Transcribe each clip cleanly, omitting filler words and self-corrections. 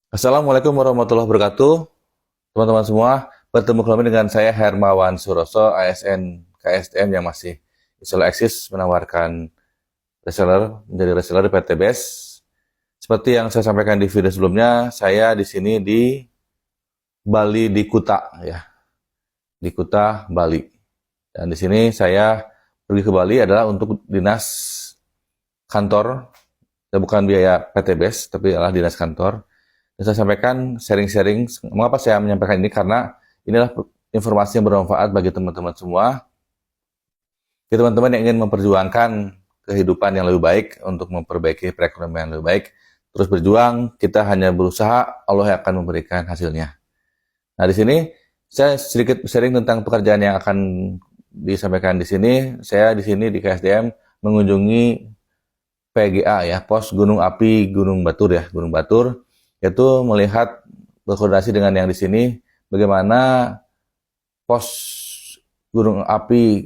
Assalamualaikum warahmatullahi wabarakatuh, teman-teman semua. Bertemu kembali dengan saya Hermawan Suroso, ASN KSDM yang masih selalu eksis menawarkan reseller menjadi reseller di PT BES. Seperti yang saya sampaikan di video sebelumnya, saya di sini di Bali di Kuta ya, di Kuta Bali. Dan di sini saya pergi ke Bali adalah untuk dinas kantor, bukan biaya PT BES, tapi adalah dinas kantor. Dan saya sampaikan sharing-sharing. Mengapa saya menyampaikan ini? Karena inilah informasi yang bermanfaat bagi teman-teman semua. Bagi teman-teman yang ingin memperjuangkan kehidupan yang lebih baik untuk memperbaiki perekonomian yang lebih baik, terus berjuang, kita hanya berusaha, Allah yang akan memberikan hasilnya. Nah, di sini saya sedikit sharing tentang pekerjaan yang akan disampaikan di sini. Saya di sini di KSDM mengunjungi PGA ya, Pos Gunung Api Gunung Batur ya, Gunung Batur, yaitu melihat berkoordinasi dengan yang di sini bagaimana pos Gunung Api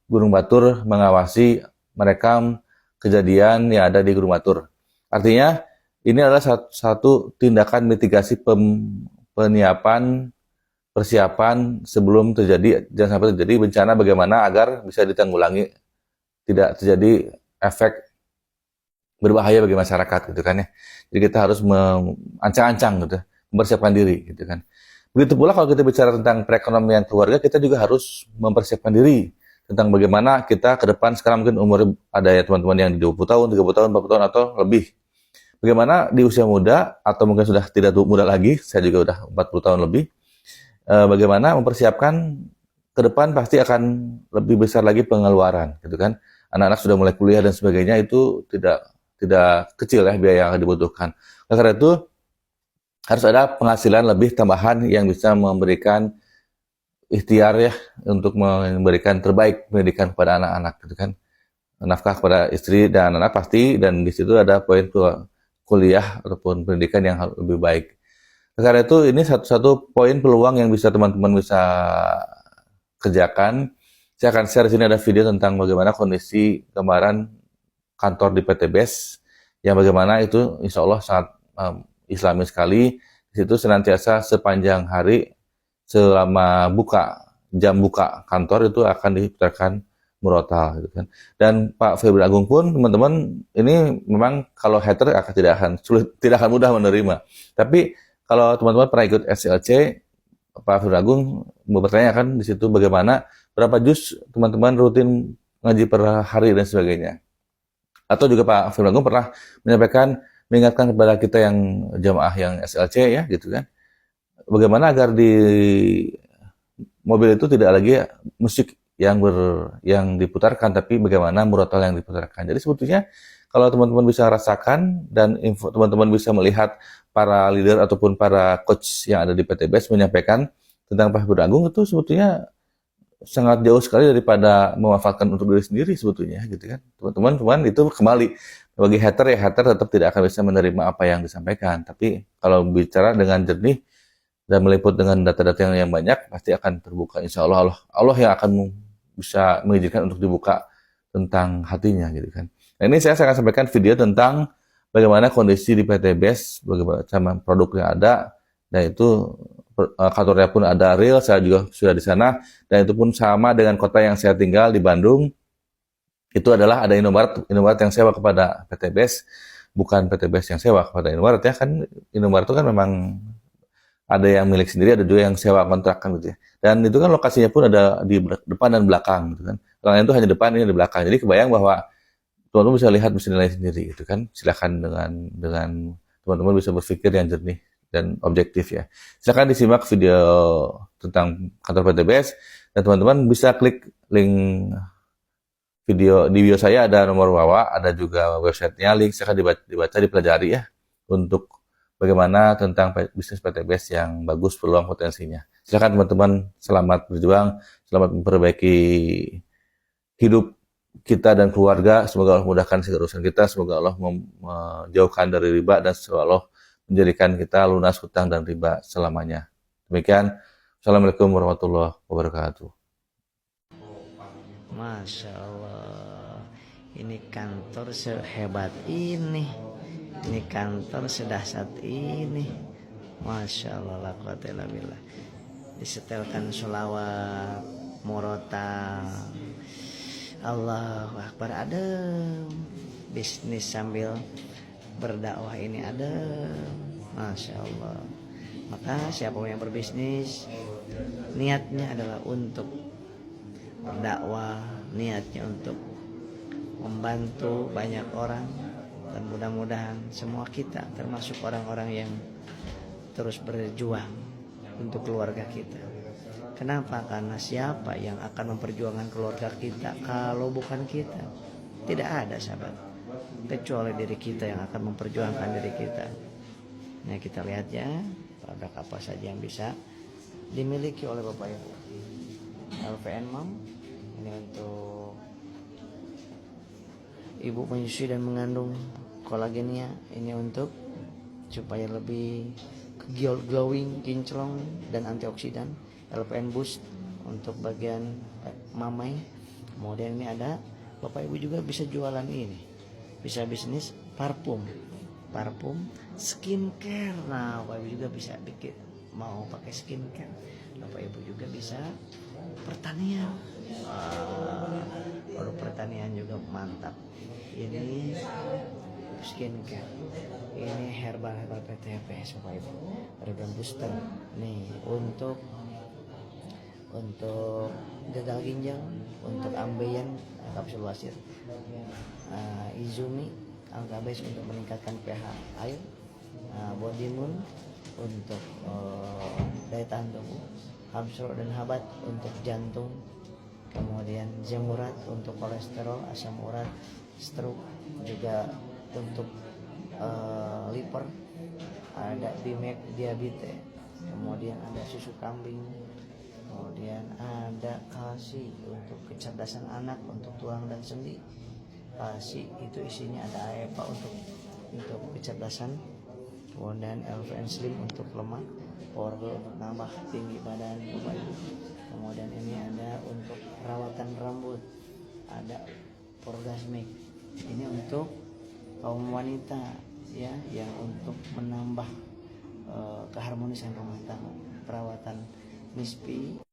Gunung Batur mengawasi merekam kejadian yang ada di Gunung Batur. Artinya ini adalah satu tindakan mitigasi penyiapan persiapan sebelum terjadi, jangan sampai terjadi bencana, bagaimana agar bisa ditanggulangi, tidak terjadi efek berbahaya bagi masyarakat gitu kan ya. Jadi kita harus ancang-ancang gitu, mempersiapkan diri gitu kan. Begitu pula kalau kita bicara tentang perekonomian keluarga, kita juga harus mempersiapkan diri tentang bagaimana kita ke depan. Sekarang mungkin umur ada ya teman-teman yang di 20 tahun, 30 tahun, 40 tahun atau lebih. Bagaimana di usia muda atau mungkin sudah tidak muda lagi, saya juga udah 40 tahun lebih. Bagaimana mempersiapkan ke depan pasti akan lebih besar lagi pengeluaran gitu kan. Anak-anak sudah mulai kuliah dan sebagainya, itu tidak tidak kecil ya biaya yang dibutuhkan. Karena itu harus ada penghasilan lebih tambahan yang bisa memberikan ikhtiar ya untuk memberikan terbaik pendidikan kepada anak-anak gitu kan. Nafkah kepada istri dan anak pasti, dan di situ ada poin kuliah ataupun pendidikan yang lebih baik. Karena itu ini satu-satu poin peluang yang bisa teman-teman bisa kerjakan. Saya akan share di sini ada video tentang bagaimana kondisi gambaran kantor di PT BES yang bagaimana itu insya Allah sangat islami sekali. Di situ senantiasa sepanjang hari selama jam buka kantor itu akan diputarkan murotal gitu kan. Dan Pak Febri Agung pun teman-teman ini memang kalau hater tidak akan sulit, tidak akan mudah menerima. Tapi kalau teman-teman pernah ikut SLC, Pak Febri Agung mau bertanya kan di situ bagaimana berapa juz teman-teman rutin ngaji per hari dan sebagainya. Atau juga Pak Firman Agung pernah mengingatkan kepada kita yang jamaah yang SLC ya gitu kan, bagaimana agar di mobil itu tidak lagi musik yang diputarkan, tapi bagaimana murotal yang diputarkan. Jadi sebetulnya kalau teman-teman bisa rasakan dan teman-teman bisa melihat para leader ataupun para coach yang ada di PT BES menyampaikan tentang Pak Firman Agung, itu sebetulnya sangat jauh sekali daripada memanfaatkan untuk diri sendiri sebetulnya gitu kan. Teman-teman cuman itu kembali bagi hater ya, hater tetap tidak akan bisa menerima apa yang disampaikan. Tapi kalau bicara dengan jernih dan meliput dengan data-data yang banyak, pasti akan terbuka insya Allah. Allah yang akan bisa mengizinkan untuk dibuka tentang hatinya gitu kan. Nah, ini saya akan sampaikan video tentang bagaimana kondisi di PT BES, bagaimana sama produk yang ada, dan itu kantornya pun ada real, saya juga sudah di sana, dan itu pun sama dengan kota yang saya tinggal di Bandung. Itu adalah ada Indomaret, Indomaret yang sewa kepada PT BES, bukan PT BES yang sewa kepada Indomaret ya kan. Indomaret itu kan memang ada yang milik sendiri, ada juga yang sewa kontrak kan gitu ya. Dan itu kan lokasinya pun ada di depan dan belakang gitu kan. Yang itu hanya depan, ini di belakang. Jadi kebayang bahwa teman-teman bisa lihat, bisa nilai sendiri gitu kan. Silakan dengan teman-teman bisa berpikir yang jernih dan objektif ya. Silakan disimak video tentang kantor PT BES, dan teman-teman bisa klik link video di bio saya, ada nomor bawah, ada juga websitenya, link silakan dibaca, dipelajari ya untuk bagaimana tentang bisnis PT BES yang bagus, peluang potensinya. Silakan teman-teman, selamat berjuang, selamat memperbaiki hidup kita dan keluarga. Semoga Allah mudahkan segala urusan kita, semoga Allah menjauhkan dari riba, dan semoga Allah menjadikan kita lunas hutang dan riba selamanya. Demikian, Assalamualaikum warahmatullahi wabarakatuh. Masya Allah, ini kantor sehebat ini kantor sedahsyat ini. Masya Allah, la quwata illa billah. Disetelkan sholawat, murotal, Allahu Akbar, adem. Bisnis sambil berdakwah ini adem. Masya Allah. Maka siapa yang berbisnis, niatnya adalah untuk berdakwah, niatnya untuk membantu banyak orang, dan mudah-mudahan semua kita termasuk orang-orang yang terus berjuang untuk keluarga kita. Kenapa? Karena siapa yang akan memperjuangkan keluarga kita kalau bukan kita? Tidak ada sahabat, kecuali diri kita yang akan memperjuangkan diri kita. Nah, kita lihat ya, produk apa saja yang bisa dimiliki oleh Bapak Ibu. LVN Mom ini untuk ibu menyusui dan mengandung, kolagennya ini untuk supaya lebih glowing, kinclong dan antioksidan. LVN Boost untuk bagian mamai. Kemudian ini ada Bapak Ibu juga bisa jualan ini, bisa bisnis parfum skincare. Nah, Bapak Ibu juga bisa bikin, mau pakai skincare. Bapak Ibu juga bisa pertanian. Produk pertanian juga mantap. Ini skincare, ini herbal PTP Bapak Ibu, herbal booster nih untuk gagal ginjal, untuk ambeien kapsul wasir, Izumi alkabes untuk meningkatkan pH air, body moon untuk daya tahan tubuh, habsro dan habat untuk jantung, kemudian zemurat untuk kolesterol, asam urat, stroke, juga untuk liver, ada bimek diabetes, kemudian ada susu kambing, kemudian ada kalsi untuk kecerdasan anak, untuk tulang dan sendi. Kalsi itu isinya ada AEPA untuk kecerdasan, kemudian LVN Slim untuk lemak, Powerful untuk nambah tinggi badan Bapak Ibu. Kemudian ini ada untuk perawatan rambut, ada Orgasmic, ini untuk kaum wanita ya, yang untuk menambah keharmonisan rumah tangga, perawatan Mispi.